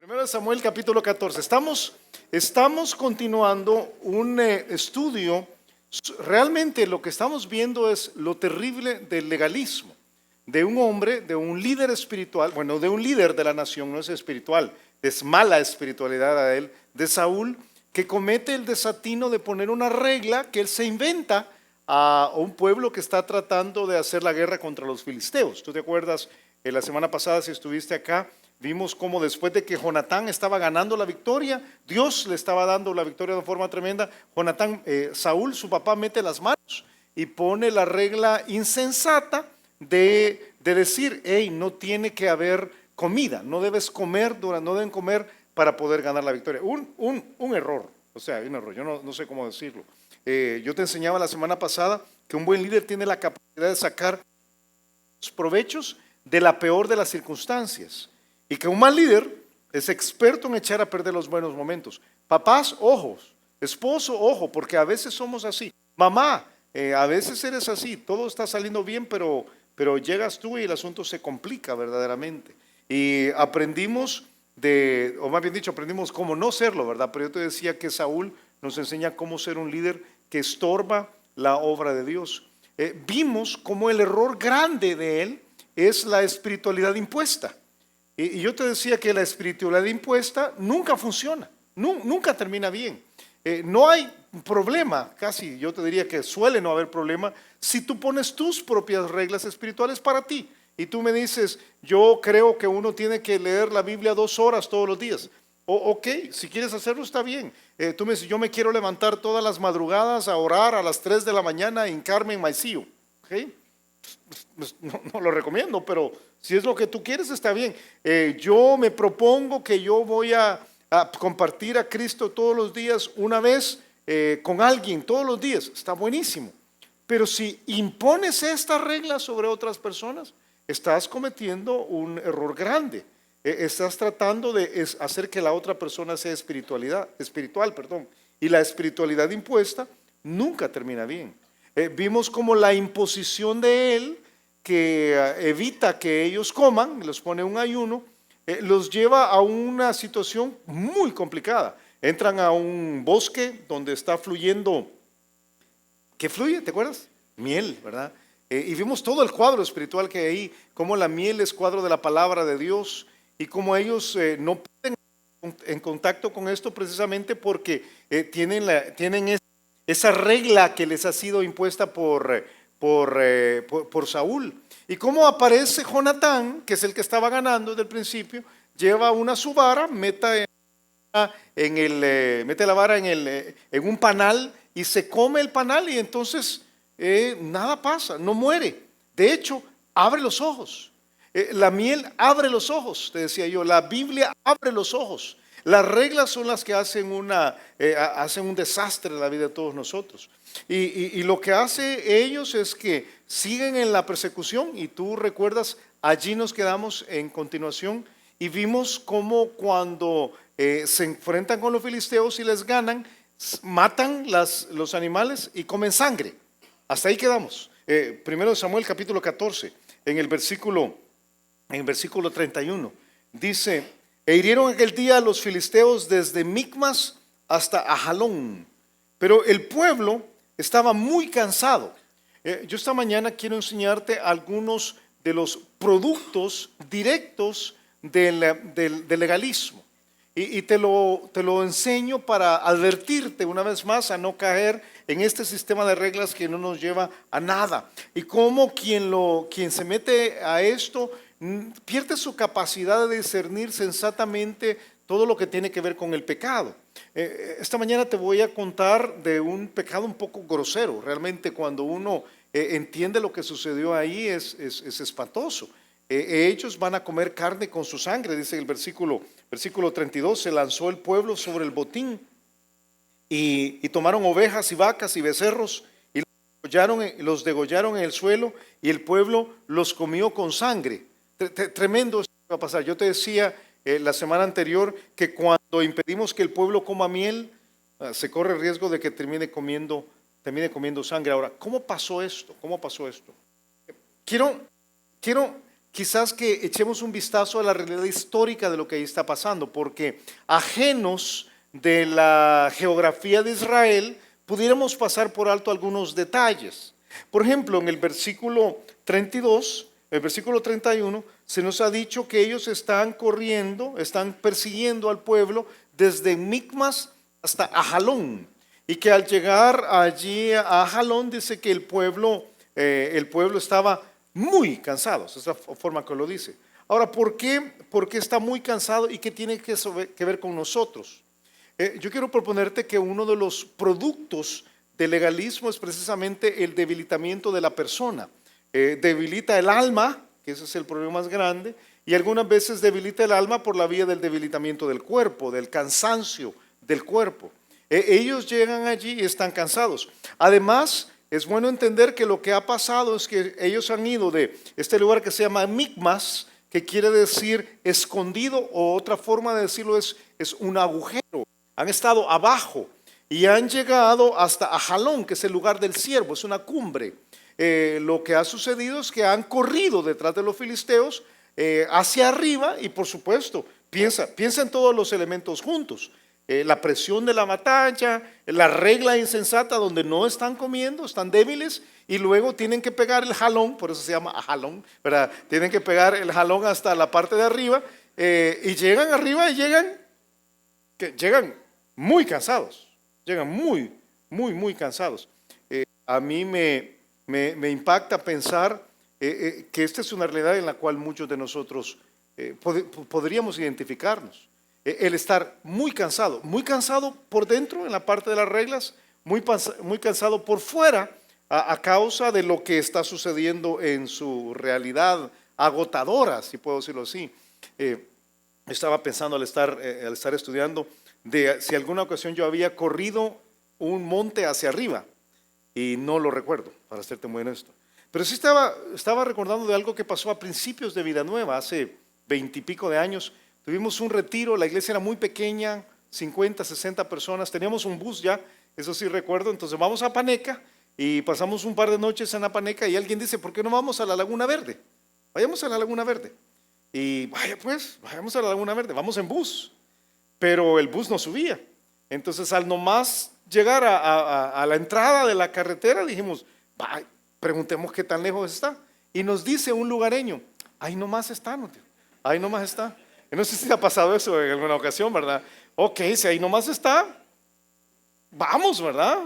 Primero de Samuel capítulo 14. Estamos continuando un estudio. Realmente lo que estamos viendo es lo terrible del legalismo, de un hombre, de un líder espiritual, bueno, de un líder de la nación, no es espiritual, es mala espiritualidad a él, de Saúl, que comete el desatino de poner una regla que él se inventa a un pueblo que está tratando de hacer la guerra contra los filisteos. ¿Tú te acuerdas? La semana pasada, si estuviste acá, vimos cómo después de que Jonatán estaba ganando la victoria, Dios le estaba dando la victoria de forma tremenda. Saúl, su papá, mete las manos y pone la regla insensata de decir, hey, no tiene que haber comida, no debes comer, no deben comer para poder ganar la victoria. Un error, o sea, un error, yo no sé cómo decirlo. Yo te enseñaba la semana pasada que un buen líder tiene la capacidad de sacar los provechos de la peor de las circunstancias. Y que un mal líder es experto en echar a perder los buenos momentos. Papás, ojos. Esposo, ojo, porque a veces somos así. Mamá, a veces eres así. Todo está saliendo bien, pero llegas tú y el asunto se complica verdaderamente. Y aprendimos o más bien dicho, aprendimos cómo no serlo, ¿verdad? Pero yo te decía que Saúl nos enseña cómo ser un líder que estorba la obra de Dios. Vimos cómo el error grande de él es la espiritualidad impuesta. Y yo te decía que la espiritualidad impuesta nunca funciona, nunca termina bien. No hay problema, casi yo te diría que suele no haber problema, si tú pones tus propias reglas espirituales para ti. Y tú me dices, yo creo que uno tiene que leer la Biblia 2 horas todos los días. Ok, si quieres hacerlo está bien. Tú me dices, yo me quiero levantar todas las madrugadas a orar a las 3 de la mañana e hincarme en maicillo. ¿Okay? No lo recomiendo, pero si es lo que tú quieres está bien. Yo me propongo que yo voy a compartir a Cristo todos los días una vez con alguien, todos los días, está buenísimo. Pero si impones esta regla sobre otras personas, estás cometiendo un error grande. Estás tratando de hacer que la otra persona sea espiritual, y la espiritualidad impuesta nunca termina bien. Vimos como la imposición de él, que evita que ellos coman, los pone un ayuno, los lleva a una situación muy complicada. Entran a un bosque donde está fluyendo, ¿qué fluye? ¿Te acuerdas? Miel, ¿verdad? Y vimos todo el cuadro espiritual que hay ahí, cómo la miel es cuadro de la palabra de Dios y cómo ellos no pueden en contacto con esto precisamente porque tienen esa regla que les ha sido impuesta por Saúl. Y cómo aparece Jonatán, que es el que estaba ganando desde el principio, lleva su vara, mete la vara en un panal y se come el panal y entonces nada pasa, no muere. De hecho, abre los ojos. La miel abre los ojos, te decía yo, la Biblia abre los ojos. Las reglas son las que hacen un desastre en la vida de todos nosotros. Y lo que hace ellos es que siguen en la persecución y tú recuerdas, allí nos quedamos en continuación y vimos cómo cuando se enfrentan con los filisteos y les ganan, matan los animales y comen sangre. Hasta ahí quedamos. Primero de Samuel capítulo 14, en el versículo 31, dice: e hirieron aquel día a los filisteos desde Micmas hasta Ajalón, pero el pueblo estaba muy cansado. Yo esta mañana quiero enseñarte algunos de los productos directos del legalismo. Y te lo enseño para advertirte una vez más a no caer en este sistema de reglas que no nos lleva a nada. Y cómo quien se mete a esto pierde su capacidad de discernir sensatamente todo lo que tiene que ver con el pecado. Esta mañana te voy a contar de un pecado un poco grosero. Realmente cuando uno entiende lo que sucedió ahí es espantoso. Ellos van a comer carne con su sangre, dice el versículo 32, se lanzó el pueblo sobre el botín y tomaron ovejas y vacas y becerros y los degollaron en el suelo y el pueblo los comió con sangre. Tremendo esto que va a pasar. Yo te decía la semana anterior que cuando impedimos que el pueblo coma miel, se corre el riesgo de que termine comiendo Sangre. Ahora, ¿cómo pasó esto? Quiero quizás que echemos un vistazo a la realidad histórica de lo que ahí está pasando, porque ajenos de la geografía de Israel, pudiéramos pasar por alto algunos detalles. Por ejemplo, en el versículo 32, el versículo 31, se nos ha dicho que ellos están corriendo, están persiguiendo al pueblo desde Micmas hasta Ajalón, y que al llegar allí a Ajalón dice que el pueblo estaba muy cansado, esa es la forma que lo dice. Ahora, ¿por qué está muy cansado y qué tiene que ver con nosotros? Yo quiero proponerte que uno de los productos del legalismo es precisamente el debilitamiento de la persona. Debilita el alma, que ese es el problema más grande, y algunas veces debilita el alma por la vía del debilitamiento del cuerpo, del cansancio del cuerpo. Ellos llegan allí y están cansados. Además, es bueno entender que lo que ha pasado es que ellos han ido de este lugar que se llama Micmas, que quiere decir escondido, o otra forma de decirlo es un agujero. Han estado abajo y han llegado hasta Ajalón, que es el lugar del siervo, es una cumbre. Lo que ha sucedido es que han corrido detrás de los filisteos hacia arriba y por supuesto, piensa en todos los elementos juntos. La presión de la batalla, la regla insensata donde no están comiendo, están débiles y luego tienen que pegar el jalón, por eso se llama jalón, ¿verdad? Tienen que pegar el jalón hasta la parte de arriba y llegan arriba y llegan muy cansados, llegan muy cansados. A mí me impacta pensar que esta es una realidad en la cual muchos de nosotros podríamos identificarnos. El estar muy cansado por dentro en la parte de las reglas, muy cansado por fuera a causa de lo que está sucediendo en su realidad agotadora, si puedo decirlo así. Estaba pensando al estar estudiando de si alguna ocasión yo había corrido un monte hacia arriba y no lo recuerdo, para serte muy honesto. Pero sí estaba recordando de algo que pasó a principios de Vida Nueva, hace 20 y pico de años. Tuvimos un retiro, la iglesia era muy pequeña, 50, 60 personas, teníamos un bus ya, eso sí recuerdo, entonces vamos a Paneca y pasamos un par de noches en Apaneca y alguien dice, ¿por qué no vamos a la Laguna Verde? Vayamos a la Laguna Verde. Y vaya pues, vayamos a la Laguna Verde, vamos en bus, pero el bus no subía. Entonces al nomás llegar a la entrada de la carretera dijimos, preguntemos qué tan lejos está. Y nos dice un lugareño, ahí nomás está, no, tío, ahí nomás está. No sé si te ha pasado eso en alguna ocasión, ¿verdad? Ok, si ahí nomás está, vamos, ¿verdad?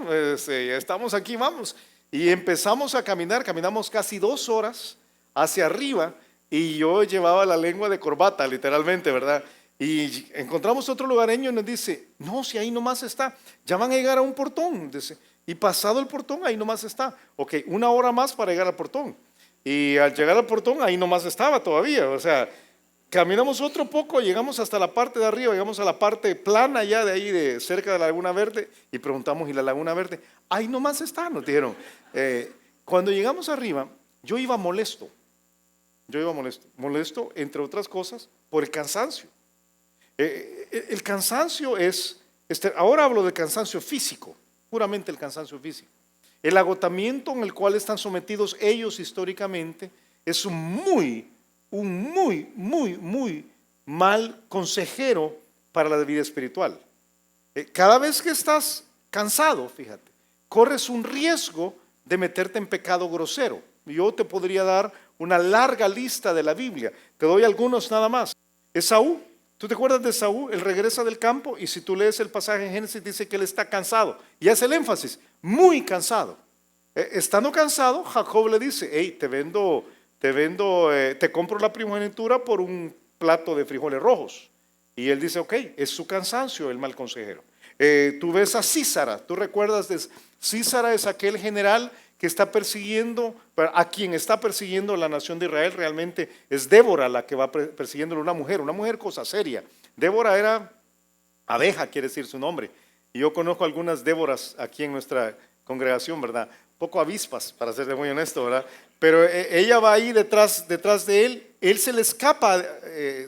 Estamos aquí, vamos. Y empezamos a caminar, caminamos casi 2 horas hacia arriba y yo llevaba la lengua de corbata, literalmente, ¿verdad? Y encontramos otro lugareño y nos dice, no, si ahí nomás está, ya van a llegar a un portón, dice, y pasado el portón, ahí nomás está. Ok, 1 hora más para llegar al portón. Y al llegar al portón, ahí nomás estaba todavía, o sea, caminamos otro poco, llegamos hasta la parte de arriba, llegamos a la parte plana ya de ahí, de cerca de la Laguna Verde, y preguntamos, ¿y la Laguna Verde? Ahí nomás está, nos dijeron. Cuando llegamos arriba, yo iba molesto, entre otras cosas, por el cansancio. El cansancio ahora hablo de cansancio físico, puramente el cansancio físico. El agotamiento en el cual están sometidos ellos históricamente es un muy mal consejero para la vida espiritual. Cada vez que estás cansado, fíjate, corres un riesgo de meterte en pecado grosero. Yo te podría dar una larga lista de la Biblia, te doy algunos nada más. Esaú, ¿tú te acuerdas de Esaú? Él regresa del campo y si tú lees el pasaje en Génesis dice que él está cansado y hace el énfasis, muy cansado. Estando cansado, Jacob le dice, hey, te compro la primogenitura por un plato de frijoles rojos. Y él dice, ok, es su cansancio el mal consejero. Tú ves a Sísara, tú recuerdas de Sísara, es aquel general que está persiguiendo, a quien está persiguiendo la nación de Israel, realmente es Débora la que va persiguiéndolo, una mujer cosa seria. Débora era abeja, quiere decir su nombre. Y yo conozco algunas Déboras aquí en nuestra congregación, ¿verdad? Poco avispas, para ser muy honesto, ¿verdad? Pero ella va ahí detrás de él se le escapa,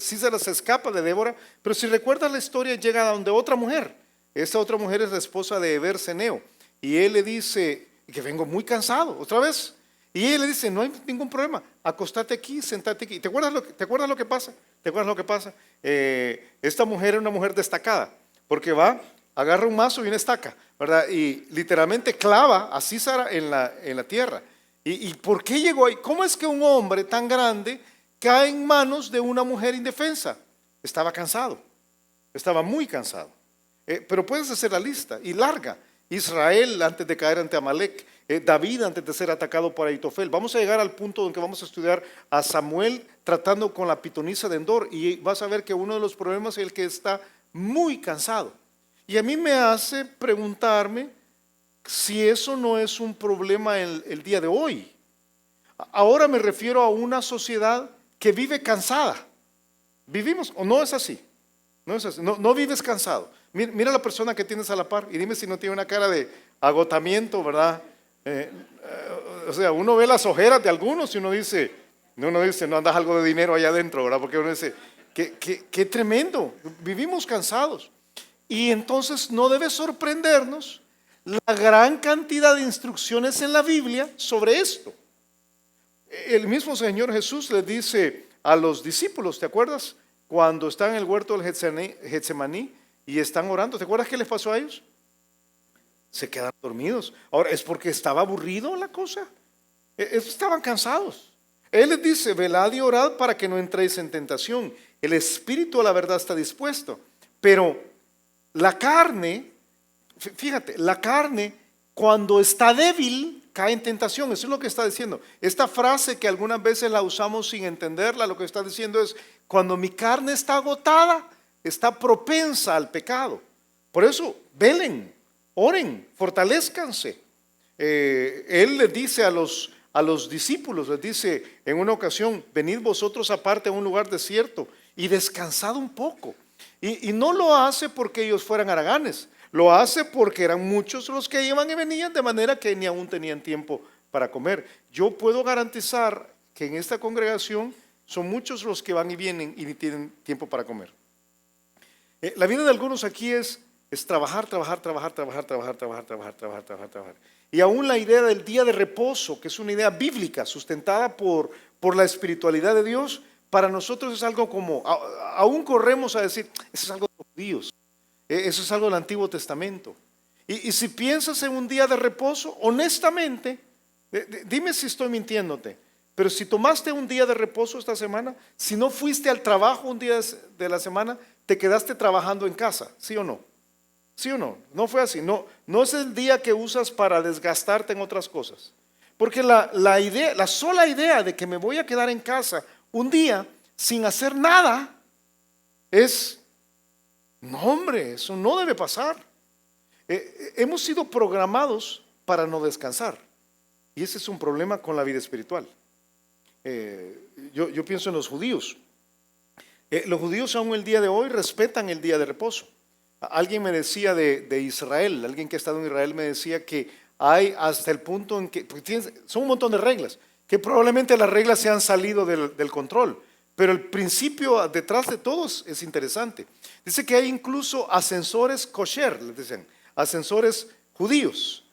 Sísara se escapa de Débora, pero si recuerdas la historia llega a donde otra mujer, esta otra mujer es la esposa de Eber Seneo, y él le dice que vengo muy cansado, otra vez, Y ella le dice, no hay ningún problema, acostate aquí, sentate aquí. ¿Te acuerdas lo que pasa? ¿Te acuerdas lo que pasa? Esta mujer era una mujer destacada, porque va, agarra un mazo y una estaca, ¿verdad? Y literalmente clava a Císara en la tierra. ¿Y por qué llegó ahí? ¿Cómo es que un hombre tan grande cae en manos de una mujer indefensa? Estaba cansado, estaba muy cansado. Pero puedes hacer la lista, y larga. Israel antes de caer ante Amalek, David antes de ser atacado por Ahitofel. Vamos a llegar al punto en que vamos a estudiar a Samuel tratando con la pitonisa de Endor, y vas a ver que uno de los problemas es el que está muy cansado. Y a mí me hace preguntarme si eso no es un problema el día de hoy. Ahora me refiero a una sociedad que vive cansada. ¿Vivimos o no es así? No es así, no vives cansado. Mira a la persona que tienes a la par y dime si no tiene una cara de agotamiento, ¿verdad? O sea, uno ve las ojeras de algunos y uno dice, no andas algo de dinero allá adentro, ¿verdad? Porque uno dice, qué tremendo, vivimos cansados. Y entonces no debe sorprendernos la gran cantidad de instrucciones en la Biblia sobre esto. El mismo Señor Jesús le dice a los discípulos, ¿te acuerdas? Cuando están en el huerto del Getsemaní y están orando, ¿te acuerdas qué les pasó a ellos? Se quedaron dormidos. Ahora, ¿es porque estaba aburrido la cosa? Estaban cansados. Él les dice, velad y orad para que no entréis en tentación. El espíritu a la verdad está dispuesto, pero la carne, fíjate, la carne cuando está débil cae en tentación. Eso es lo que está diciendo. Esta frase que algunas veces la usamos sin entenderla, lo que está diciendo es, cuando mi carne está agotada, está propensa al pecado. Por eso, velen, oren, fortalezcanse. Él les dice a los discípulos, les dice en una ocasión, venid vosotros aparte a un lugar desierto y descansad un poco. Y no lo hace porque ellos fueran haraganes, lo hace porque eran muchos los que iban y venían, de manera que ni aún tenían tiempo para comer. Yo puedo garantizar que en esta congregación son muchos los que van y vienen y ni tienen tiempo para comer. La vida de algunos aquí es trabajar. Y aún la idea del día de reposo, que es una idea bíblica sustentada por la espiritualidad de Dios, para nosotros es algo como, aún corremos a decir, eso es algo de los judíos, eso es algo del Antiguo Testamento. Y si piensas en un día de reposo, honestamente, dime si estoy mintiéndote, pero si tomaste un día de reposo esta semana, si no fuiste al trabajo un día de la semana, te quedaste trabajando en casa, ¿sí o no? ¿Sí o no? No fue así, no es el día que usas para desgastarte en otras cosas. Porque la sola idea de que me voy a quedar en casa un día sin hacer nada no, hombre, eso no debe pasar. Hemos sido programados para no descansar, y ese es un problema con la vida espiritual. Yo pienso en los judíos. Los judíos aún el día de hoy respetan el día de reposo. Alguien me decía de Israel, alguien que ha estado en Israel me decía que hay hasta el punto en que, son un montón de reglas, que probablemente las reglas se han salido del control, pero el principio detrás de todos es interesante. Dice que hay incluso ascensores kosher, les dicen, ascensores judíos,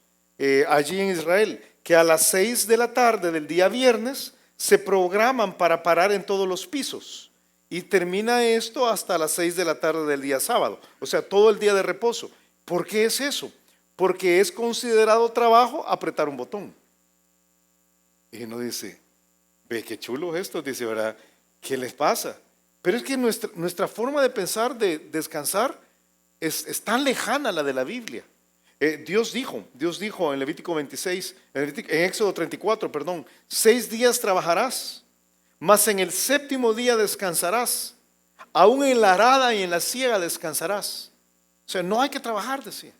allí en Israel, que a las 6 de la tarde del día viernes se programan para parar en todos los pisos, y termina esto hasta las 6 de la tarde del día sábado, o sea, todo el día de reposo. ¿Por qué es eso? Porque es considerado trabajo apretar un botón. Y uno dice, ve qué chulo esto, dice, ¿verdad? ¿Qué les pasa? Pero es que nuestra forma de pensar, de descansar, es tan lejana a la de la Biblia. Dios dijo en Levítico 26, en Éxodo 34, perdón, 6 días trabajarás, mas en el séptimo día descansarás, aún en la arada y en la siega descansarás. O sea, no hay que trabajar, decía.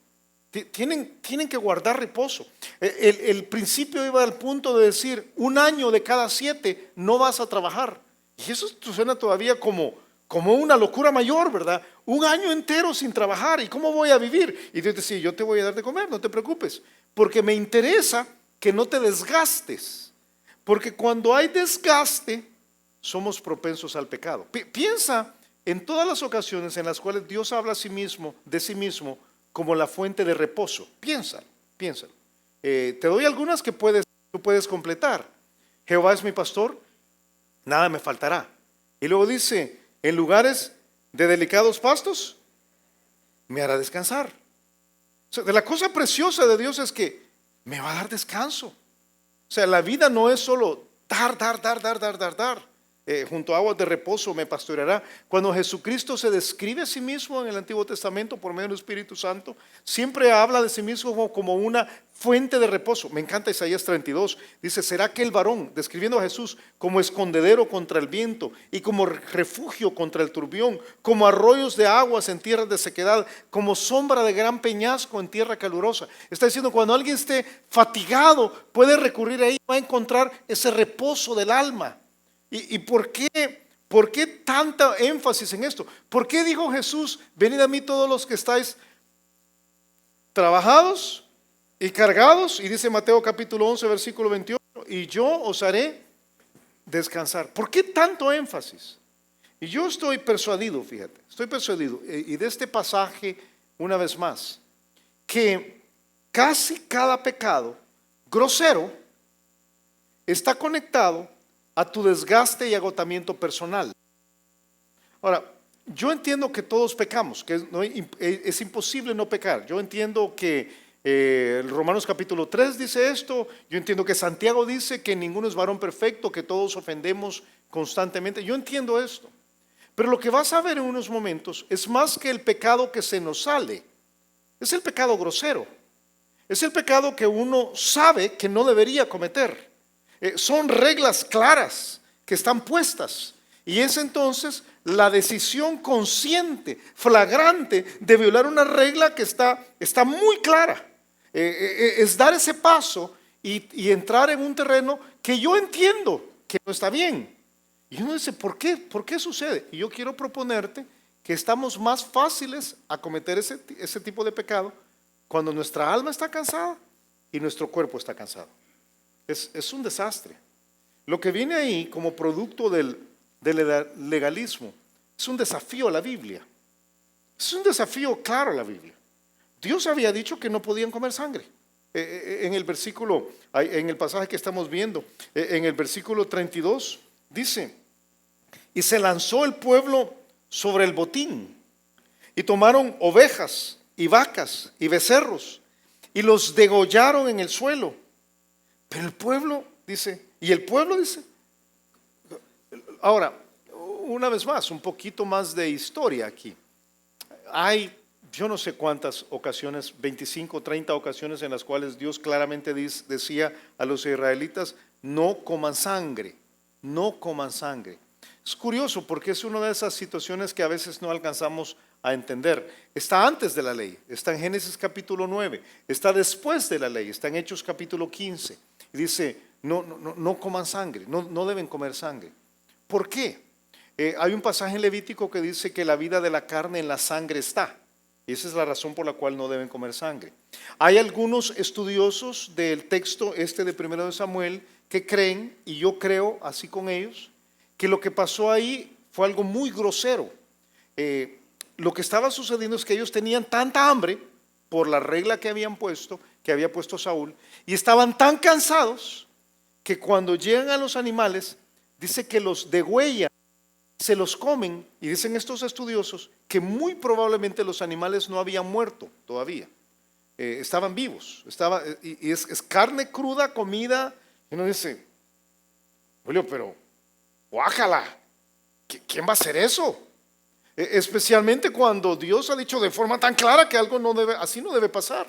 Tienen que guardar reposo. El principio iba al punto de decir, 1 año de cada 7 no vas a trabajar. Y eso suena todavía como una locura mayor, ¿verdad? 1 año entero sin trabajar, ¿y cómo voy a vivir? Y Dios decía, yo te voy a dar de comer, no te preocupes, porque me interesa que no te desgastes, porque cuando hay desgaste, somos propensos al pecado. Piensa en todas las ocasiones en las cuales Dios habla de sí mismo como la fuente de reposo. Piénsalo. Te doy algunas que puedes Tú puedes completar. Jehová es mi pastor, nada me faltará. Y luego dice, en lugares de delicados pastos, me hará descansar. O sea, de la cosa preciosa de Dios es que me va a dar descanso. O sea, la vida no es solo dar. Junto a aguas de reposo me pastoreará. Cuando Jesucristo se describe a sí mismo en el Antiguo Testamento por medio del Espíritu Santo, siempre habla de sí mismo como una fuente de reposo. Me encanta Isaías 32. Dice, será aquel varón, describiendo a Jesús, como escondedero contra el viento y como refugio contra el turbión, como arroyos de aguas en tierras de sequedad, como sombra de gran peñasco en tierra calurosa. Está diciendo, cuando alguien esté fatigado, puede recurrir ahí, va a encontrar ese reposo del alma. ¿Y por qué tanta énfasis en esto? ¿Por qué dijo Jesús, venid a mí todos los que estáis trabajados y cargados? Y dice Mateo capítulo 11, versículo 28, y yo os haré descansar. ¿Por qué tanto énfasis? Y yo estoy persuadido, fíjate, y de este pasaje una vez más, que casi cada pecado grosero está conectado a tu desgaste y agotamiento personal. Ahora, yo entiendo que todos pecamos, que es imposible no pecar. Yo entiendo que Romanos capítulo 3 dice esto. Yo entiendo que Santiago dice que ninguno es varón perfecto, que todos ofendemos constantemente. Yo entiendo esto. Pero lo que vas a ver en unos momentos es más que el pecado que se nos sale. Es el pecado grosero. Es el pecado que uno sabe que no debería cometer. Son reglas claras que están puestas, y es entonces la decisión consciente, flagrante, de violar una regla que está muy clara. Es dar ese paso y entrar en un terreno que yo entiendo que no está bien. Y uno dice, ¿por qué? ¿Por qué sucede? Y yo quiero proponerte que estamos más fáciles a cometer ese tipo de pecado cuando nuestra alma está cansada y nuestro cuerpo está cansado. Es un desastre. Lo que viene ahí como producto del legalismo es un desafío a la Biblia. Es un desafío claro a la Biblia. Dios había dicho que no podían comer sangre. En el versículo, en el pasaje que estamos viendo, en el versículo 32, dice, y se lanzó el pueblo sobre el botín, y tomaron ovejas y vacas y becerros, y los degollaron en el suelo. Pero el pueblo dice, ahora, una vez más, un poquito más de historia aquí. Hay, yo no sé cuántas ocasiones, 25, 30 ocasiones en las cuales Dios claramente decía a los israelitas, no coman sangre, no coman sangre. Es curioso porque es una de esas situaciones que a veces no alcanzamos a entender. Está antes de la ley, está en Génesis capítulo 9, está después de la ley, está en Hechos capítulo 15. Y dice, no coman sangre, no deben comer sangre. ¿Por qué? Hay un pasaje en Levítico que dice que la vida de la carne en la sangre está. Y esa es la razón por la cual no deben comer sangre. Hay algunos estudiosos del texto de 1 de Samuel que creen, y yo creo así con ellos, que lo que pasó ahí fue algo muy grosero. Lo que estaba sucediendo es que ellos tenían tanta hambre por la regla que había puesto Saúl, y estaban tan cansados que cuando llegan a los animales, dice que los degüellan, se los comen, y dicen estos estudiosos que muy probablemente los animales no habían muerto todavía, estaban vivos, y es carne cruda, comida, y uno dice, Julio, pero guácala, ¿quién va a hacer eso? Especialmente cuando Dios ha dicho de forma tan clara que algo así no debe pasar.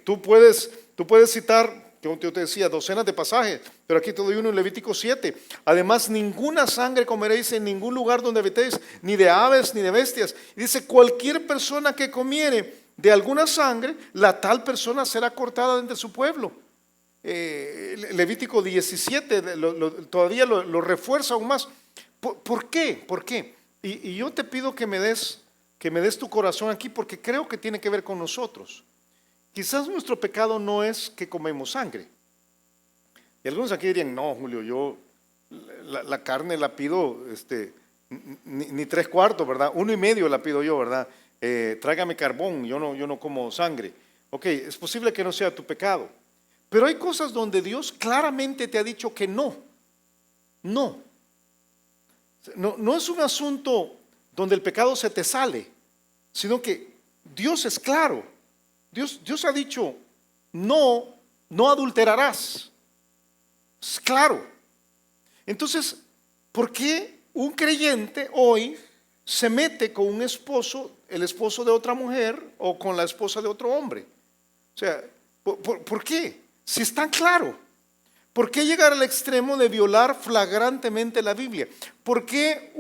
Tú puedes citar, yo te decía, docenas de pasajes, pero aquí te doy uno en Levítico 7. Además, ninguna sangre comeréis en ningún lugar donde habitéis, ni de aves ni de bestias. Y dice, cualquier persona que comiere de alguna sangre, la tal persona será cortada de entre su pueblo. Levítico 17 todavía lo refuerza aún más. ¿Por qué? ¿Por qué? Y yo te pido que me des tu corazón aquí, porque creo que tiene que ver con nosotros. Quizás nuestro pecado no es que comemos sangre. Y algunos aquí dirían, no, Julio, yo la carne la pido ni 3/4, ¿verdad? 1,5 la pido yo, ¿verdad? Tráigame carbón, yo no como sangre. Ok, es posible que no sea tu pecado, Pero hay cosas donde Dios claramente te ha dicho que no. No. No es un asunto donde el pecado se te sale, sino que Dios es claro. Dios ha dicho, no adulterarás. Es claro. Entonces, ¿por qué un creyente hoy se mete con un esposo, el esposo de otra mujer o con la esposa de otro hombre? O sea, ¿por qué? Si es tan claro. ¿Por qué llegar al extremo de violar flagrantemente la Biblia? ¿Por qué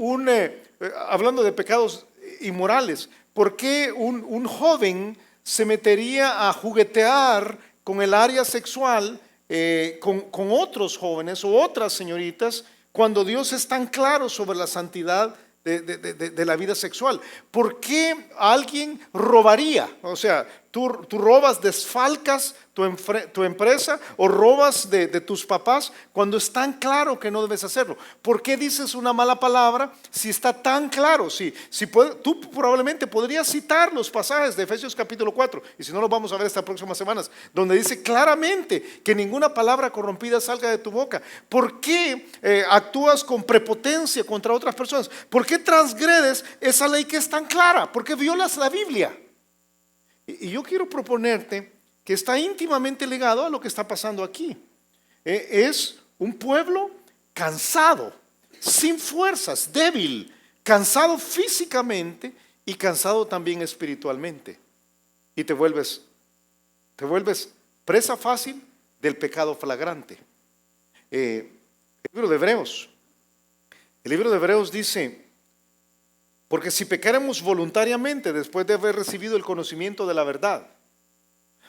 hablando de pecados inmorales, por qué un joven se metería a juguetear con el área sexual con otros jóvenes o otras señoritas cuando Dios es tan claro sobre la santidad de la vida sexual? ¿Por qué alguien robaría? O sea, tú robas, desfalcas tu empresa o robas de tus papás cuando es tan claro que no debes hacerlo. ¿Por qué dices una mala palabra si está tan claro? Tú probablemente podrías citar los pasajes de Efesios capítulo 4, y si no los vamos a ver estas próximas semanas, donde dice claramente que ninguna palabra corrompida salga de tu boca. ¿Por qué actúas con prepotencia contra otras personas? ¿Por qué transgredes esa ley que es tan clara? ¿Por qué violas la Biblia? Y yo quiero proponerte que está íntimamente ligado a lo que está pasando aquí. Es un pueblo cansado, sin fuerzas, débil, cansado físicamente y cansado también espiritualmente. Y te vuelves presa fácil del pecado flagrante. El libro de Hebreos dice: porque si pecáramos voluntariamente después de haber recibido el conocimiento de la verdad.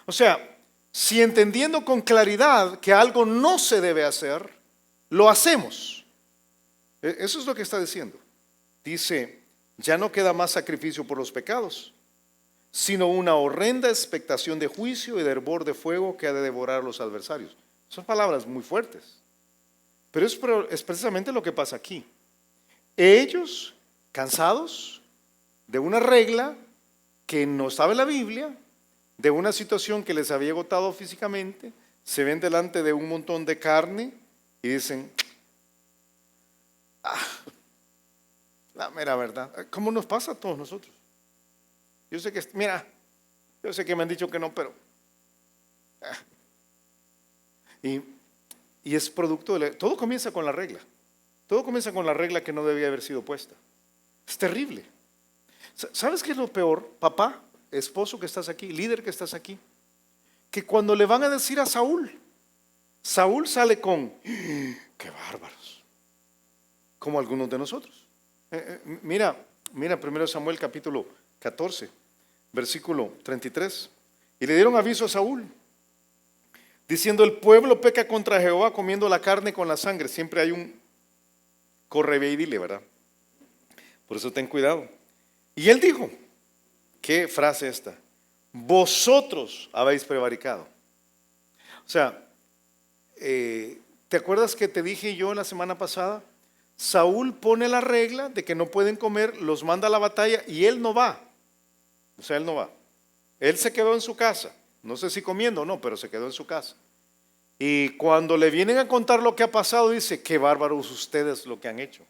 O sea, si entendiendo con claridad que algo no se debe hacer, lo hacemos. Eso es lo que está diciendo. Dice, ya no queda más sacrificio por los pecados, sino una horrenda expectación de juicio y de hervor de fuego que ha de devorar a los adversarios. Son palabras muy fuertes. Pero es precisamente lo que pasa aquí. Ellos, cansados de una regla que no estaba en la Biblia, de una situación que les había agotado físicamente, se ven delante de un montón de carne y dicen, la mera verdad. ¿Cómo nos pasa a todos nosotros? Yo sé que me han dicho que no, pero y es producto todo comienza con la regla. Todo comienza con la regla que no debía haber sido puesta. Es terrible. ¿Sabes qué es lo peor, papá, esposo que estás aquí, líder que estás aquí? Que cuando le van a decir a Saúl sale con, qué bárbaros, como algunos de nosotros. Mira 1 Samuel capítulo 14, versículo 33. Y le dieron aviso a Saúl, diciendo, el pueblo peca contra Jehová comiendo la carne con la sangre. Siempre hay un corre, ve y dile, ¿verdad? Por eso ten cuidado. Y él dijo, ¿qué frase esta? Vosotros habéis prevaricado. O sea, ¿te acuerdas que te dije yo la semana pasada? Saúl pone la regla de que no pueden comer, los manda a la batalla y él no va. O sea, él no va. Él se quedó en su casa. No sé si comiendo o no, pero se quedó en su casa. Y cuando le vienen a contar lo que ha pasado, dice, qué bárbaros ustedes lo que han hecho.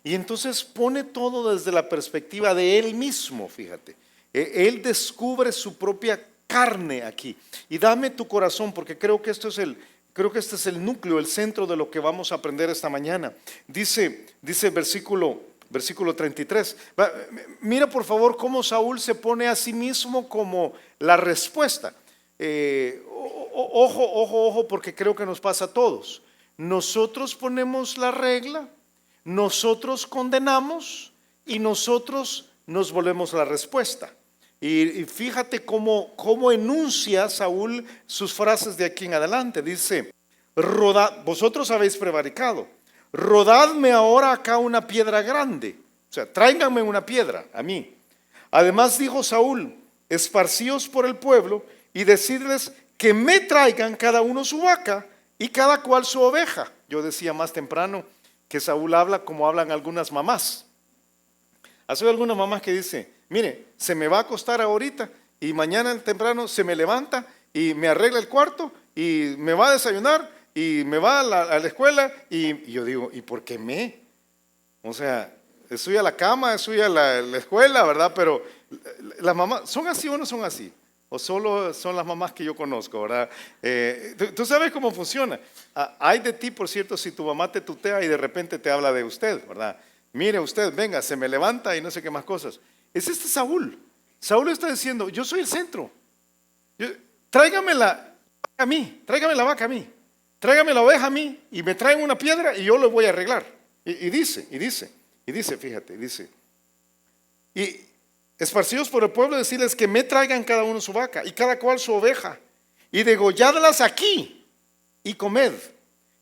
Y entonces pone todo desde la perspectiva de él mismo, fíjate. Él descubre su propia carne aquí. Y dame tu corazón, porque creo que este es el núcleo, el centro de lo que vamos a aprender esta mañana. Dice versículo 33. Mira por favor cómo Saúl se pone a sí mismo como la respuesta. Ojo, porque creo que nos pasa a todos. Nosotros ponemos la regla, nosotros condenamos y nosotros nos volvemos la respuesta. Y fíjate cómo enuncia Saúl sus frases de aquí en adelante. Dice, vosotros habéis prevaricado, rodadme ahora acá una piedra grande. O sea, tráiganme una piedra a mí. Además dijo Saúl, esparcíos por el pueblo y decidles que me traigan cada uno su vaca y cada cual su oveja. Yo decía más temprano que Saúl habla como hablan algunas mamás. ¿Has oído algunas mamás que dice, mire, se me va a acostar ahorita y mañana temprano se me levanta y me arregla el cuarto y me va a desayunar y me va a la escuela y yo digo, ¿y por qué me? O sea, es suya la cama, es suya la escuela, ¿verdad? Pero las mamás, ¿son así o no son así? O solo son las mamás que yo conozco, ¿verdad? Tú sabes cómo funciona. Hay de ti, por cierto, si tu mamá te tutea y de repente te habla de usted, ¿verdad? Mire usted, venga, se me levanta y no sé qué más cosas. Es este Saúl. Saúl está diciendo, yo soy el centro. Tráigame la vaca a mí, tráigame la vaca a mí, tráigame la oveja a mí y me traen una piedra y yo lo voy a arreglar. Y dice, fíjate, dice. Y esparcidos por el pueblo, decirles que me traigan cada uno su vaca y cada cual su oveja y degolladlas aquí y comed.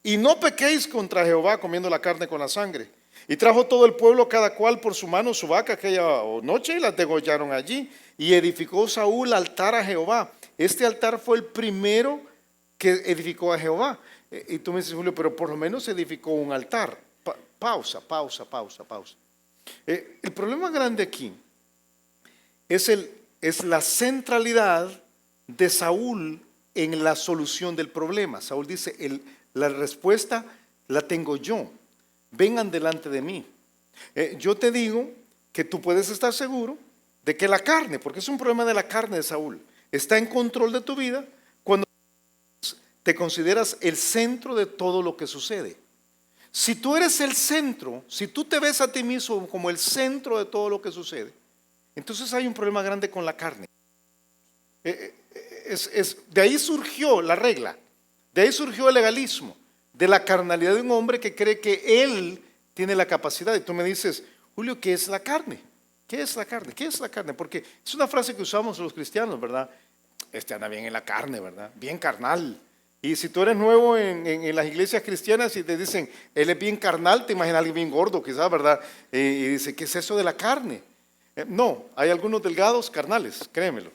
Y no pequéis contra Jehová comiendo la carne con la sangre. Y trajo todo el pueblo cada cual por su mano su vaca aquella noche y las degollaron allí. Y edificó Saúl altar a Jehová. Este altar fue el primero que edificó a Jehová. Y tú me dices, Julio, pero por lo menos edificó un altar. Pausa. El problema grande aquí es la centralidad de Saúl en la solución del problema. Saúl dice, la respuesta la tengo yo. Vengan delante de mí. Yo te digo que tú puedes estar seguro de que la carne, porque es un problema de la carne de Saúl, está en control de tu vida cuando te consideras el centro de todo lo que sucede. Si tú eres el centro, si tú te ves a ti mismo como el centro de todo lo que sucede, entonces hay un problema grande con la carne. De ahí surgió la regla, de ahí surgió el legalismo, de la carnalidad de un hombre que cree que él tiene la capacidad. Y tú me dices, Julio, ¿qué es la carne? ¿Qué es la carne? ¿Qué es la carne? Porque es una frase que usamos los cristianos, ¿verdad? Este anda bien en la carne, ¿verdad? Bien carnal. Y si tú eres nuevo en las iglesias cristianas y te dicen, él es bien carnal, te imaginas a alguien bien gordo quizás, ¿verdad? Y dice, ¿qué es eso de la carne? No, hay algunos delgados carnales, créemelo.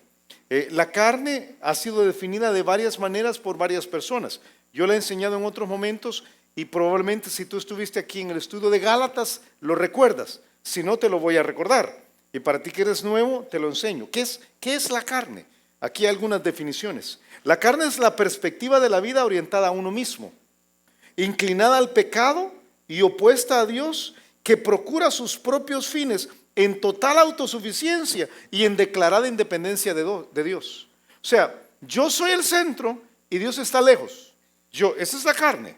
La carne ha sido definida de varias maneras por varias personas. Yo la he enseñado en otros momentos y probablemente si tú estuviste aquí en el estudio de Gálatas, lo recuerdas. Si no, te lo voy a recordar. Y para ti que eres nuevo, te lo enseño. ¿Qué es la carne? Aquí hay algunas definiciones. La carne es la perspectiva de la vida orientada a uno mismo, inclinada al pecado y opuesta a Dios, que procura sus propios fines en total autosuficiencia y en declarada independencia de Dios. O sea, yo soy el centro y Dios está lejos. Esa es la carne.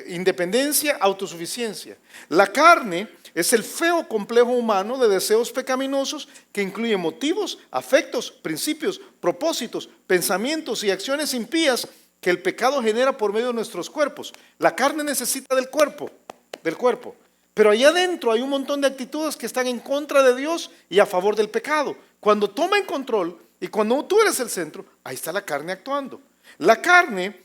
Independencia, autosuficiencia. La carne es el feo complejo humano de deseos pecaminosos que incluye motivos, afectos, principios, propósitos, pensamientos y acciones impías que el pecado genera por medio de nuestros cuerpos. La carne necesita del cuerpo. Pero allá adentro hay un montón de actitudes que están en contra de Dios y a favor del pecado. Cuando toman control y cuando tú eres el centro, ahí está la carne actuando. La carne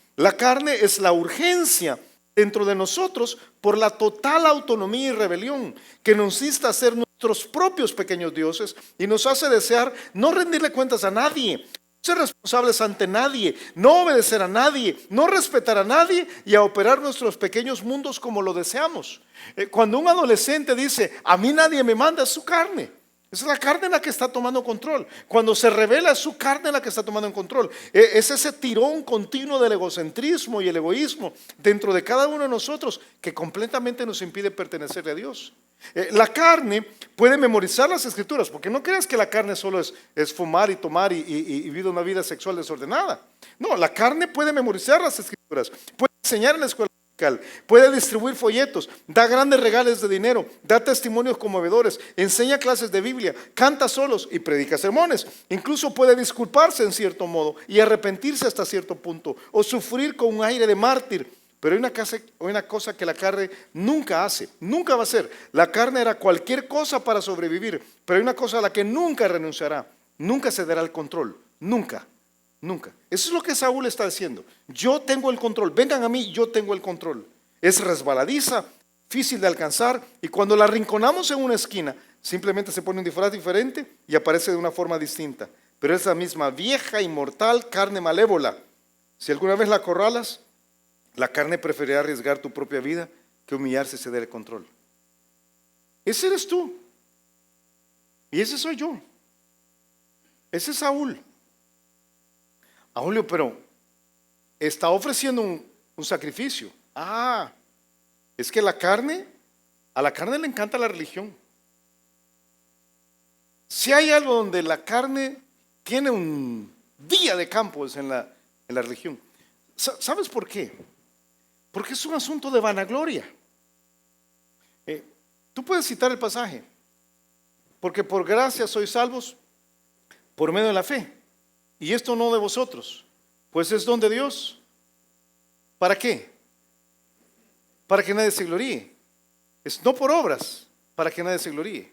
es la urgencia dentro de nosotros por la total autonomía y rebelión que nos insta a ser nuestros propios pequeños dioses y nos hace desear no rendirle cuentas a nadie, no ser responsables ante nadie, no obedecer a nadie, no respetar a nadie y a operar nuestros pequeños mundos como lo deseamos. Cuando un adolescente dice, a mí nadie me manda, es su carne. Es la carne la que está tomando control. Cuando se revela, es su carne la que está tomando en control. Es ese tirón continuo del egocentrismo y el egoísmo dentro de cada uno de nosotros que completamente nos impide pertenecerle a Dios. La carne puede memorizar las escrituras, porque no creas que la carne solo es fumar y tomar y vivir una vida sexual desordenada. No, la carne puede memorizar las escrituras, puede enseñar en la escuela, puede distribuir folletos, da grandes regales de dinero, da testimonios conmovedores, enseña clases de Biblia, canta solos y predica sermones. Incluso puede disculparse en cierto modo y arrepentirse hasta cierto punto o sufrir con un aire de mártir. Pero hay una cosa que la carne nunca hace, nunca va a hacer. La carne hará cualquier cosa para sobrevivir, pero hay una cosa a la que nunca renunciará, nunca cederá el control, nunca. Nunca. Eso es lo que Saúl está diciendo. Yo tengo el control. Vengan a mí, yo tengo el control. Es resbaladiza, difícil de alcanzar y cuando la arrinconamos en una esquina, simplemente se pone un disfraz diferente y aparece de una forma distinta. Pero es la misma vieja, inmortal, carne malévola. Si alguna vez la acorralas, la carne preferirá arriesgar tu propia vida que humillarse y ceder el control. Ese eres tú. Y ese soy yo. Ese es Saúl. Julio, pero está ofreciendo un sacrificio. Ah, es que a la carne le encanta la religión. Si hay algo donde la carne tiene un día de campo es en la religión. ¿Sabes por qué? Porque es un asunto de vanagloria. Tú puedes citar el pasaje. Porque por gracia sois salvos por medio de la fe. Y esto no de vosotros, pues es don de Dios. ¿Para qué? Para que nadie se gloríe. Es no por obras, para que nadie se gloríe.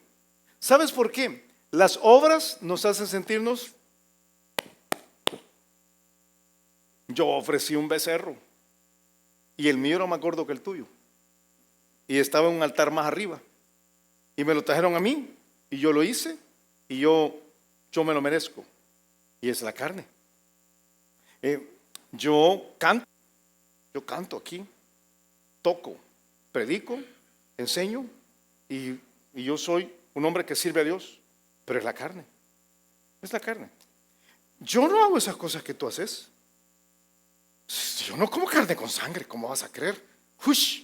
¿Sabes por qué? Las obras nos hacen sentirnos. Yo ofrecí un becerro y el mío era más gordo que el tuyo y estaba en un altar más arriba y me lo trajeron a mí y yo lo hice y yo me lo merezco, y es la carne. Yo canto aquí, toco, predico, enseño y yo soy un hombre que sirve a Dios, pero es la carne, es la carne. Yo no hago esas cosas que tú haces. Yo no como carne con sangre, ¿cómo vas a creer? Hush,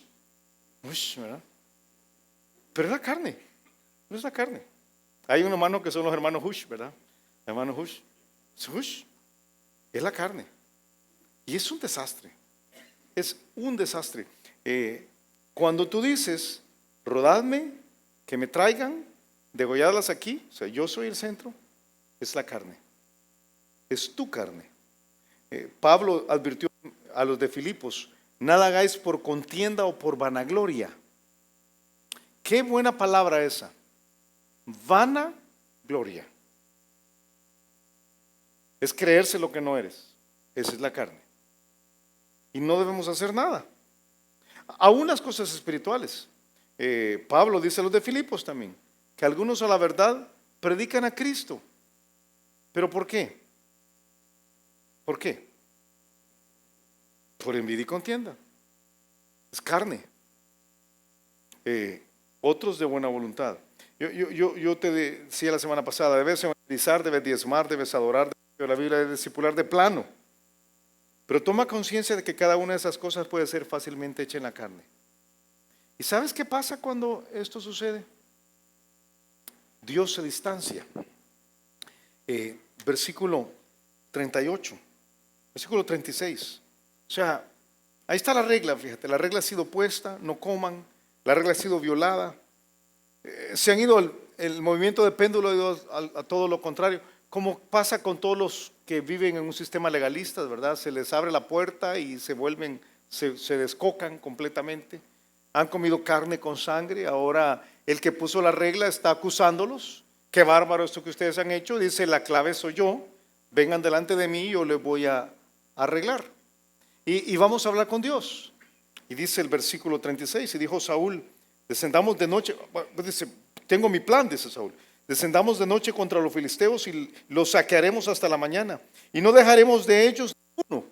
¿verdad? Pero es la carne, no es la carne. Hay un hermano que son los hermanos Hush, ¿verdad? Hermanos Hush. Hush es la carne. Y es un desastre. Es un desastre. Cuando tú dices, rodadme, que me traigan, degollarlas aquí, o sea, yo soy el centro, es la carne. Es tu carne. Pablo advirtió a los de Filipos, nada hagáis por contienda o por vanagloria. Qué buena palabra esa. Vanagloria. Es creerse lo que no eres. Esa es la carne. Y no debemos hacer nada. Aún las cosas espirituales. Pablo dice a los de Filipos también, que algunos a la verdad predican a Cristo. ¿Pero por qué? ¿Por qué? Por envidia y contienda. Es carne. Otros de buena voluntad. Yo te decía la semana pasada, debes evangelizar, debes diezmar, debes adorar, debes la Biblia, debes discipular de plano. Pero toma conciencia de que cada una de esas cosas puede ser fácilmente hecha en la carne. ¿Y sabes qué pasa cuando esto sucede? Dios se distancia. Versículo 38, versículo 36. O sea, ahí está la regla, fíjate, la regla ha sido puesta, no coman, la regla ha sido violada. Se han ido el movimiento de péndulo ha ido a todo lo contrario, como pasa con todos los que viven en un sistema legalista, ¿verdad? Se les abre la puerta y se descocan completamente. Han comido carne con sangre, ahora el que puso la regla está acusándolos. Qué bárbaro esto que ustedes han hecho. Dice, la clave soy yo, vengan delante de mí y yo les voy a arreglar. Y vamos a hablar con Dios. Y dice el versículo 36, y dijo Saúl, descendamos de noche, dice, tengo mi plan, dice Saúl, descendamos de noche contra los filisteos y los saquearemos hasta la mañana, y no dejaremos de ellos uno.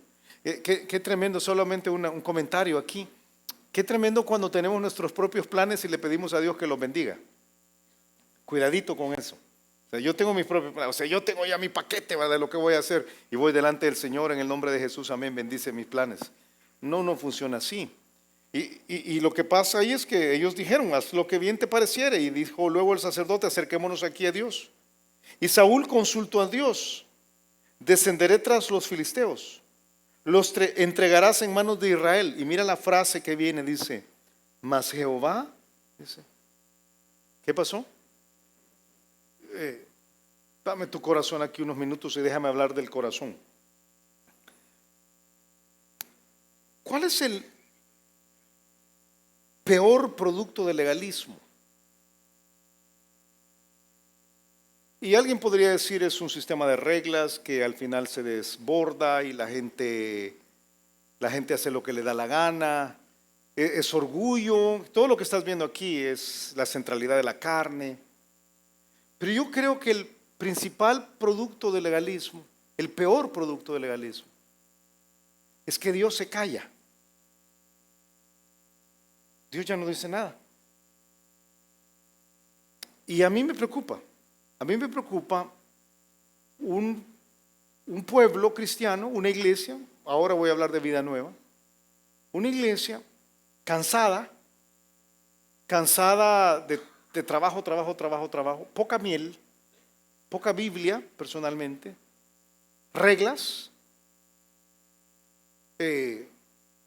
Qué tremendo, solamente un comentario aquí. Qué tremendo cuando tenemos nuestros propios planes y le pedimos a Dios que los bendiga. Cuidadito con eso. O sea, yo tengo mis propios planes, o sea, yo tengo ya mi paquete, ¿verdad?, de lo que voy a hacer y voy delante del Señor en el nombre de Jesús, amén, bendice mis planes. No funciona así. Y lo que pasa ahí es que ellos dijeron, haz lo que bien te pareciere, y dijo luego el sacerdote, acerquémonos aquí a Dios. Y Saúl consultó a Dios, descenderé tras los filisteos, los entregarás en manos de Israel. Y mira la frase que viene, dice, mas Jehová, dice, ¿qué pasó? Dame tu corazón aquí unos minutos y déjame hablar del corazón. ¿Cuál es el peor producto del legalismo? Y alguien podría decir es un sistema de reglas que al final se desborda y la gente hace lo que le da la gana, es orgullo, todo lo que estás viendo aquí es la centralidad de la carne. Pero yo creo que el principal producto del legalismo, el peor producto del legalismo, es que Dios se calla. Dios ya no dice nada. Y a mí me preocupa un pueblo cristiano, una iglesia, ahora voy a hablar de Vida Nueva, una iglesia cansada de trabajo, poca miel, poca Biblia personalmente, reglas,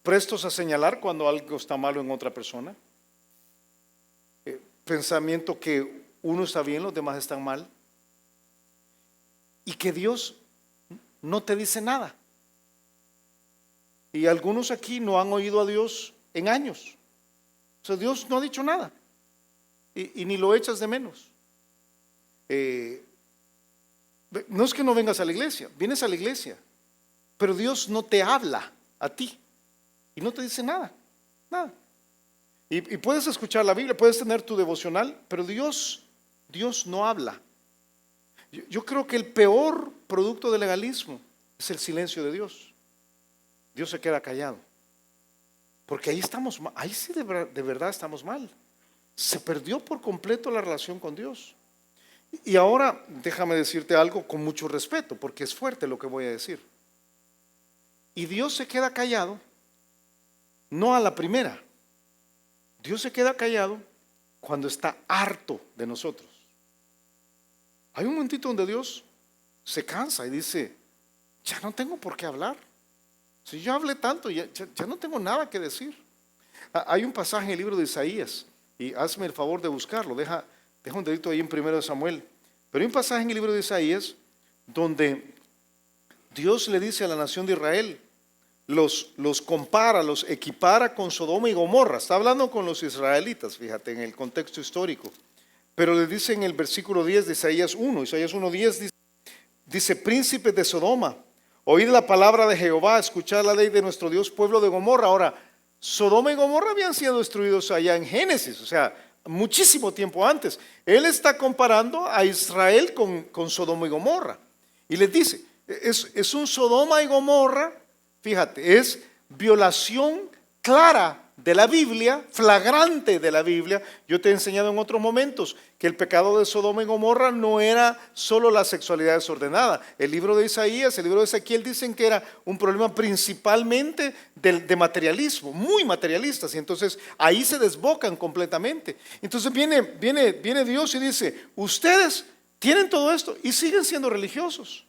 prestos a señalar cuando algo está malo en otra persona, pensamiento que uno está bien, los demás están mal, y que Dios no te dice nada. Y algunos aquí no han oído a Dios en años. O sea, Dios no ha dicho nada y ni lo echas de menos. No es que no vengas a la iglesia, vienes a la iglesia, pero Dios no te habla a ti y no te dice nada, nada. Y puedes escuchar la Biblia, puedes tener tu devocional, pero Dios no habla. Yo creo que el peor producto del legalismo es el silencio de Dios. Dios se queda callado, porque ahí estamos mal, ahí sí de verdad estamos mal. Se perdió por completo la relación con Dios. Y ahora déjame decirte algo con mucho respeto, porque es fuerte lo que voy a decir. Y Dios se queda callado, no a la primera. Dios se queda callado cuando está harto de nosotros. Hay un momentito donde Dios se cansa y dice, ya no tengo por qué hablar. Si yo hablé tanto, ya no tengo nada que decir. Hay un pasaje en el libro de Isaías, y hazme el favor de buscarlo, deja un dedito ahí en 1 Samuel. Pero hay un pasaje en el libro de Isaías donde Dios le dice a la nación de Israel, los compara, los equipara con Sodoma y Gomorra. Está hablando con los israelitas, fíjate, en el contexto histórico. Pero le dice en el versículo 10 de Isaías 1:10 dice, príncipes de Sodoma, oíd la palabra de Jehová, escuchad la ley de nuestro Dios, pueblo de Gomorra. Ahora, Sodoma y Gomorra habían sido destruidos allá en Génesis, o sea, muchísimo tiempo antes. Él está comparando a Israel con Sodoma y Gomorra. Y les dice, es un Sodoma y Gomorra, fíjate, es violación clara de la Biblia, flagrante de la Biblia. Yo te he enseñado en otros momentos que el pecado de Sodoma y Gomorra no era solo la sexualidad desordenada. El libro de Isaías, el libro de Ezequiel dicen que era un problema principalmente de materialismo, muy materialistas, y entonces ahí se desbocan completamente. Entonces viene Dios y dice, ustedes tienen todo esto y siguen siendo religiosos,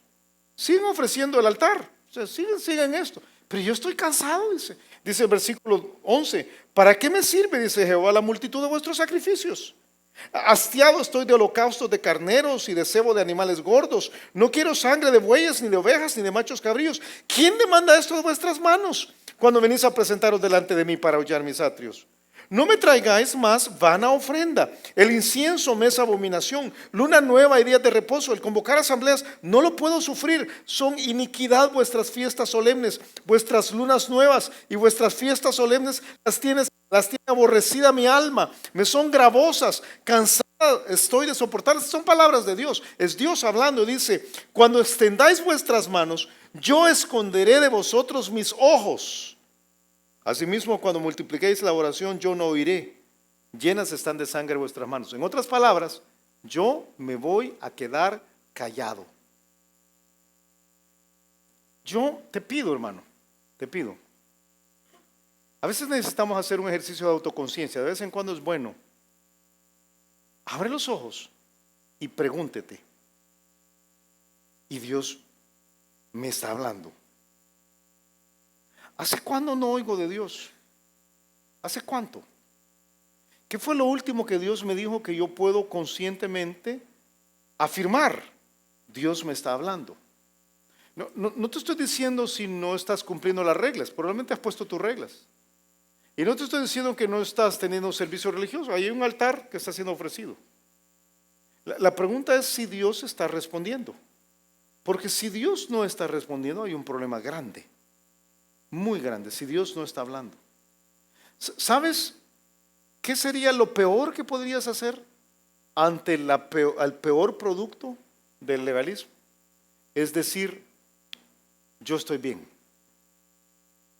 siguen ofreciendo el altar, o sea, siguen esto. Pero yo estoy cansado, dice el versículo 11. ¿Para qué me sirve, dice Jehová, la multitud de vuestros sacrificios? Hastiado estoy de holocaustos de carneros y de cebo de animales gordos. No quiero sangre de bueyes, ni de ovejas, ni de machos cabríos. ¿Quién demanda esto de vuestras manos cuando venís a presentaros delante de mí para hollar mis atrios? No me traigáis más vana ofrenda. El incienso me es abominación. Luna nueva y días de reposo. El convocar asambleas no lo puedo sufrir. Son iniquidad vuestras fiestas solemnes. Vuestras lunas nuevas y vuestras fiestas solemnes las tiene aborrecida mi alma. Me son gravosas. Cansada estoy de soportarlas. Son palabras de Dios. Es Dios hablando. Dice, cuando extendáis vuestras manos, yo esconderé de vosotros mis ojos. Asimismo, cuando multipliquéis la oración, yo no oiré. Llenas están de sangre vuestras manos. En otras palabras, yo me voy a quedar callado. Yo te pido, hermano, te pido. A veces necesitamos hacer un ejercicio de autoconciencia. De vez en cuando es bueno. Abre los ojos y pregúntete. ¿Y Dios me está hablando? ¿Hace cuándo no oigo de Dios? ¿Hace cuánto? ¿Qué fue lo último que Dios me dijo que yo puedo conscientemente afirmar? Dios me está hablando. No te estoy diciendo si no estás cumpliendo las reglas, probablemente has puesto tus reglas. Y no te estoy diciendo que no estás teniendo un servicio religioso, hay un altar que está siendo ofrecido. La pregunta es si Dios está respondiendo. Porque si Dios no está respondiendo, hay un problema grande. Muy grande, si Dios no está hablando. ¿Sabes qué sería lo peor que podrías hacer ante el peor producto del legalismo? Es decir, yo estoy bien.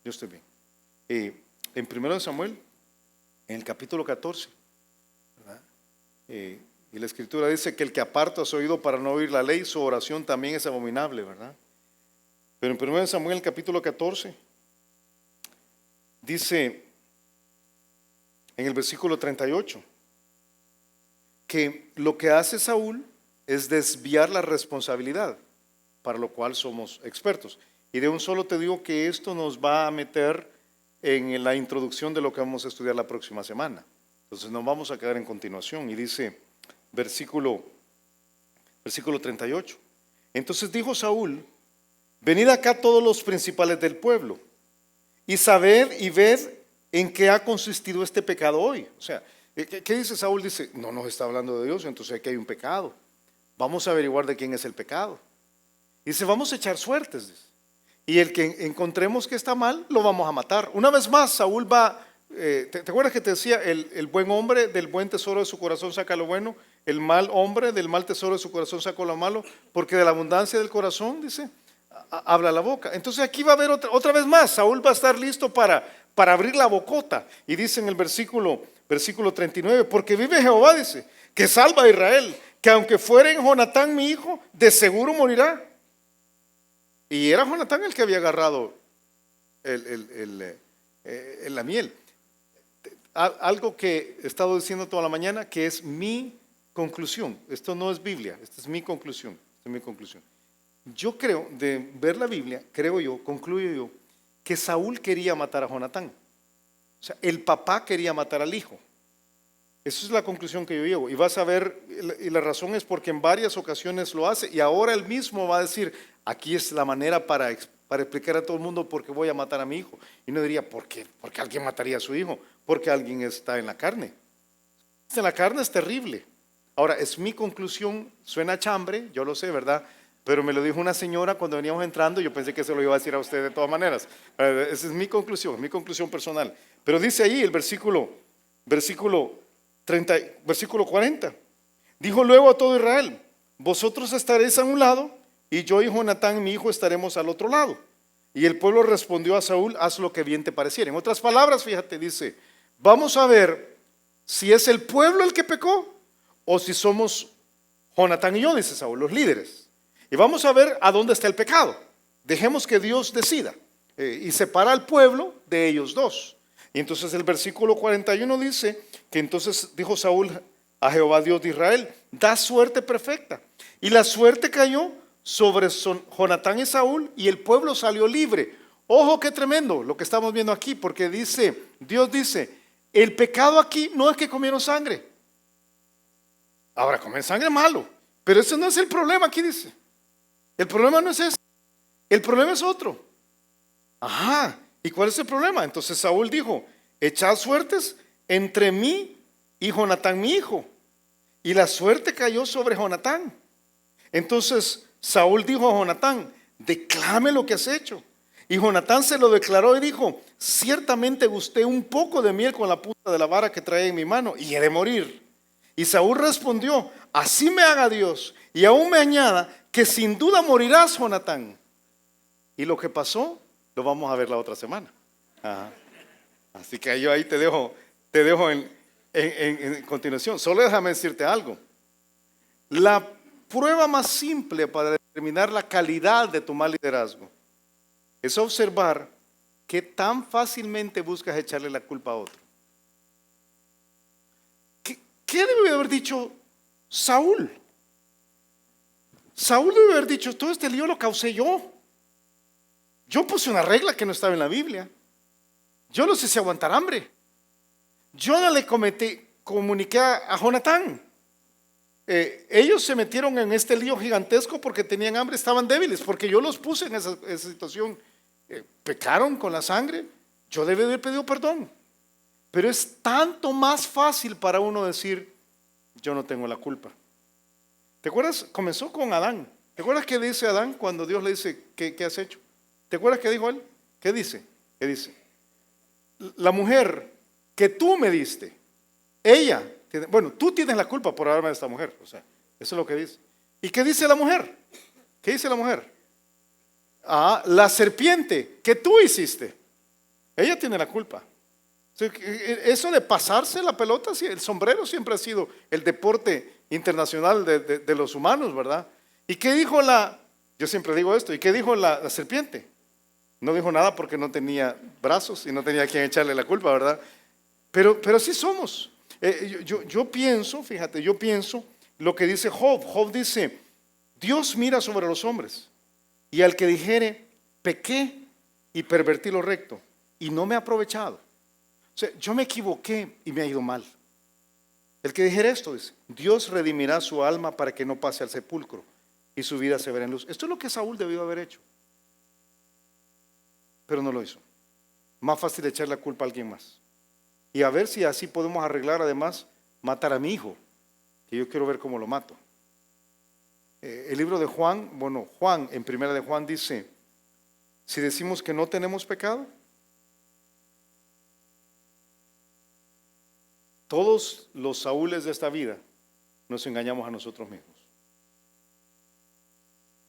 Yo estoy bien. En 1 Samuel, en el capítulo 14, ¿verdad? Y la escritura dice que el que aparta su oído para no oír la ley, su oración también es abominable, ¿verdad? Pero en 1 Samuel capítulo 14 dice en el versículo 38 que lo que hace Saúl es desviar la responsabilidad, para lo cual somos expertos. Y de un solo te digo que esto nos va a meter en la introducción de lo que vamos a estudiar la próxima semana. Entonces nos vamos a quedar en continuación y dice versículo 38. Entonces dijo Saúl: venid acá todos los principales del pueblo y sabed y ved en qué ha consistido este pecado hoy. O sea, ¿qué dice Saúl? Dice, no nos está hablando de Dios, entonces aquí hay un pecado. Vamos a averiguar de quién es el pecado. Dice, vamos a echar suertes, dice. Y el que encontremos que está mal, lo vamos a matar. Una vez más, Saúl va, ¿te acuerdas que te decía, el buen hombre del buen tesoro de su corazón saca lo bueno? El mal hombre del mal tesoro de su corazón saca lo malo, porque de la abundancia del corazón, dice, habla la boca. Entonces aquí va a haber otra vez más, Saúl va a estar listo para abrir la bocota. Y dice en el versículo 39, porque vive Jehová, dice, que salva a Israel, que aunque fuera en Jonatán mi hijo, de seguro morirá. Y era Jonatán el que había agarrado la miel. Algo que he estado diciendo toda la mañana, que es mi conclusión. Esto no es Biblia, esta es mi conclusión. Esta es mi conclusión. Yo creo, de ver la Biblia, concluyo yo, que Saúl quería matar a Jonatán. O sea, el papá quería matar al hijo. Esa es la conclusión que yo llevo. Y vas a ver, y la razón es porque en varias ocasiones lo hace. Y ahora él mismo va a decir, aquí es la manera para explicar a todo el mundo por qué voy a matar a mi hijo. Y no diría, ¿por qué? Porque alguien mataría a su hijo. Porque alguien está en la carne. En la carne es terrible. Ahora, es mi conclusión, suena chambre, yo lo sé, ¿verdad? Pero me lo dijo una señora cuando veníamos entrando, yo pensé que se lo iba a decir a usted de todas maneras. Esa es mi conclusión personal. Pero dice ahí el versículo 40. Dijo luego a todo Israel, vosotros estaréis a un lado y yo y Jonatán mi hijo estaremos al otro lado. Y el pueblo respondió a Saúl, haz lo que bien te pareciera. En otras palabras, fíjate, dice, vamos a ver si es el pueblo el que pecó o si somos Jonatán y yo, dice Saúl, los líderes. Y vamos a ver a dónde está el pecado. Dejemos que Dios decida y separa al pueblo de ellos dos. Y entonces el versículo 41 dice que entonces dijo Saúl a Jehová Dios de Israel, da suerte perfecta. Y la suerte cayó sobre Jonatán y Saúl y el pueblo salió libre. Ojo, qué tremendo lo que estamos viendo aquí, porque Dios dice, el pecado aquí no es que comieron sangre. Ahora, comer sangre es malo, pero ese no es el problema aquí, dice. El problema no es ese, el problema es otro. Ajá, ¿y cuál es el problema? Entonces Saúl dijo, echad suertes entre mí y Jonatán mi hijo. Y la suerte cayó sobre Jonatán. Entonces Saúl dijo a Jonatán, declame lo que has hecho. Y Jonatán se lo declaró y dijo, ciertamente gusté un poco de miel con la punta de la vara que traía en mi mano y he de morir. Y Saúl respondió, así me haga Dios y aún me añada que sin duda morirás, Jonatán. Y lo que pasó, lo vamos a ver la otra semana. Ajá. Así que yo ahí te dejo en continuación. Solo déjame decirte algo. La prueba más simple para determinar la calidad de tu mal liderazgo es observar qué tan fácilmente buscas echarle la culpa a otro. ¿Qué debe haber dicho Saúl? Saúl debe haber dicho, todo este lío lo causé yo. Yo puse una regla que no estaba en la Biblia. Yo los hice aguantar hambre. Yo no le comuniqué a Jonatán. Ellos se metieron en este lío gigantesco porque tenían hambre, estaban débiles, porque yo los puse en esa situación. Pecaron con la sangre. Yo debí haber pedido perdón. Pero es tanto más fácil para uno decir, yo no tengo la culpa. ¿Te acuerdas? Comenzó con Adán. ¿Te acuerdas qué dice Adán cuando Dios le dice, ¿qué has hecho? ¿Te acuerdas qué dijo él? ¿Qué dice? La mujer que tú me diste, ella, bueno, tú tienes la culpa por haberme dado a esta mujer. O sea, eso es lo que dice. ¿Y qué dice la mujer? ¿Qué dice la mujer? La serpiente que tú hiciste, ella tiene la culpa. Eso de pasarse la pelota, el sombrero siempre ha sido el deporte internacional de los humanos, ¿verdad? ¿Y qué dijo la Yo siempre digo esto. ¿Y qué dijo la serpiente? No dijo nada porque no tenía brazos y no tenía a quien echarle la culpa, ¿verdad? Pero así somos. Yo pienso, fíjate, yo pienso lo que dice Job. Job dice, Dios mira sobre los hombres y al que dijere, pequé y pervertí lo recto y no me ha aprovechado. O sea, yo me equivoqué y me ha ido mal. El que dijera esto, dice, Dios redimirá su alma para que no pase al sepulcro y su vida se verá en luz. Esto es lo que Saúl debió haber hecho, pero no lo hizo. Más fácil echar la culpa a alguien más. Y a ver si así podemos arreglar, además, matar a mi hijo, que yo quiero ver cómo lo mato. El libro de Juan, Juan en primera de Juan dice, si decimos que no tenemos pecado, todos los Saúles de esta vida nos engañamos a nosotros mismos.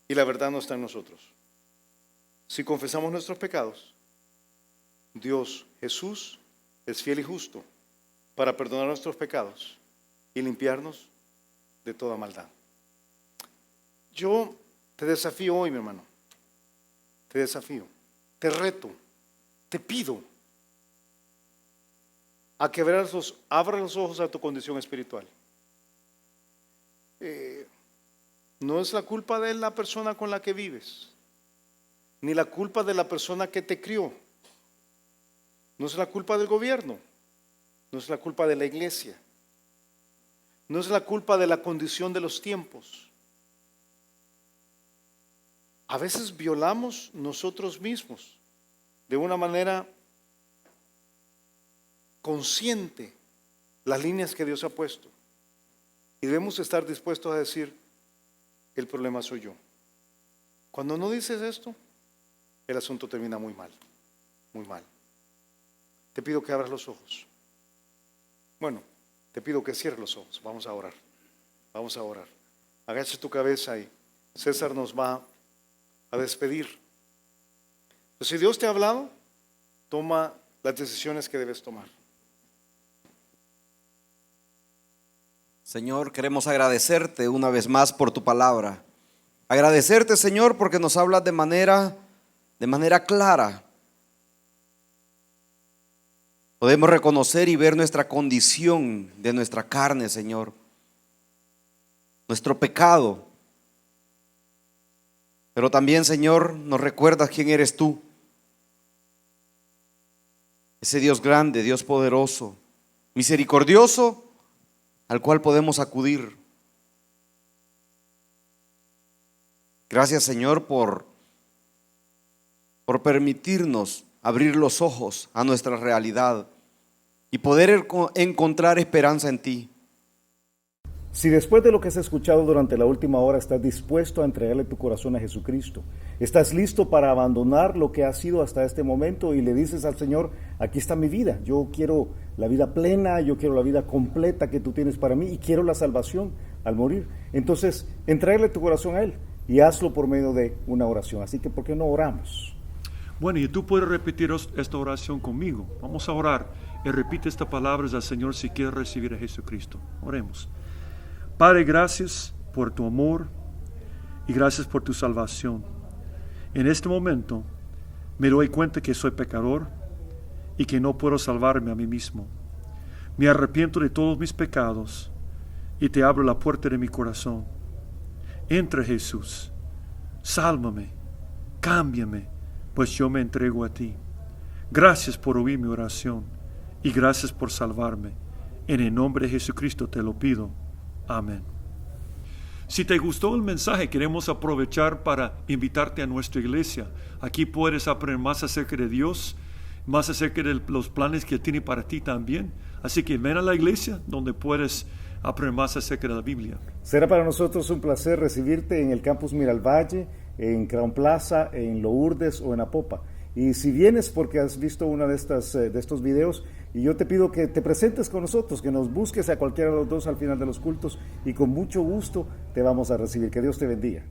Y la verdad no está en nosotros. Si confesamos nuestros pecados, Dios, Jesús, es fiel y justo para perdonar nuestros pecados y limpiarnos de toda maldad. Yo te desafío hoy, mi hermano. Te desafío, te reto, te pido a que abras los ojos a tu condición espiritual. No es la culpa de la persona con la que vives, ni la culpa de la persona que te crió. No es la culpa del gobierno, no es la culpa de la iglesia, no es la culpa de la condición de los tiempos. A veces violamos nosotros mismos de una manera consciente las líneas que Dios ha puesto. Y debemos estar dispuestos a decir, el problema soy yo. Cuando no dices esto, el asunto termina muy mal, muy mal. Te pido que abras los ojos. Bueno, te pido que cierres los ojos. Vamos a orar. Vamos a orar. Agacha tu cabeza y César nos va a despedir. Entonces, si Dios te ha hablado, toma las decisiones que debes tomar. Señor, queremos agradecerte una vez más por tu palabra. Agradecerte, Señor, porque nos hablas de manera clara. Podemos reconocer y ver nuestra condición de nuestra carne, Señor. Nuestro pecado. Pero también, Señor, nos recuerdas quién eres tú. Ese Dios grande, Dios poderoso, misericordioso, al cual podemos acudir. Gracias, Señor, por permitirnos abrir los ojos a nuestra realidad y poder encontrar esperanza en ti. Si después de lo que has escuchado durante la última hora estás dispuesto a entregarle tu corazón a Jesucristo, estás listo para abandonar lo que has sido hasta este momento y le dices al Señor, aquí está mi vida, yo quiero la vida plena, yo quiero la vida completa que tú tienes para mí y quiero la salvación al morir. Entonces, entrégale tu corazón a Él y hazlo por medio de una oración. Así que, ¿por qué no oramos? Bueno, y tú puedes repetir esta oración conmigo. Vamos a orar y repite estas palabras al Señor si quieres recibir a Jesucristo. Oremos. Padre, gracias por tu amor y gracias por tu salvación. En este momento me doy cuenta que soy pecador y que no puedo salvarme a mí mismo. Me arrepiento de todos mis pecados y te abro la puerta de mi corazón. Entra, Jesús, sálvame, cámbiame, pues yo me entrego a ti. Gracias por oír mi oración y gracias por salvarme. En el nombre de Jesucristo te lo pido. Amén. Si te gustó el mensaje, queremos aprovechar para invitarte a nuestra iglesia. Aquí puedes aprender más acerca de Dios, más acerca de los planes que tiene para ti también. Así que ven a la iglesia donde puedes aprender más acerca de la Biblia. Será para nosotros un placer recibirte en el Campus Miralvalle, en Crown Plaza, en Lourdes o en Apopa. Y si vienes porque has visto una de estos videos, y yo te pido que te presentes con nosotros, que nos busques a cualquiera de los dos al final de los cultos y con mucho gusto te vamos a recibir. Que Dios te bendiga.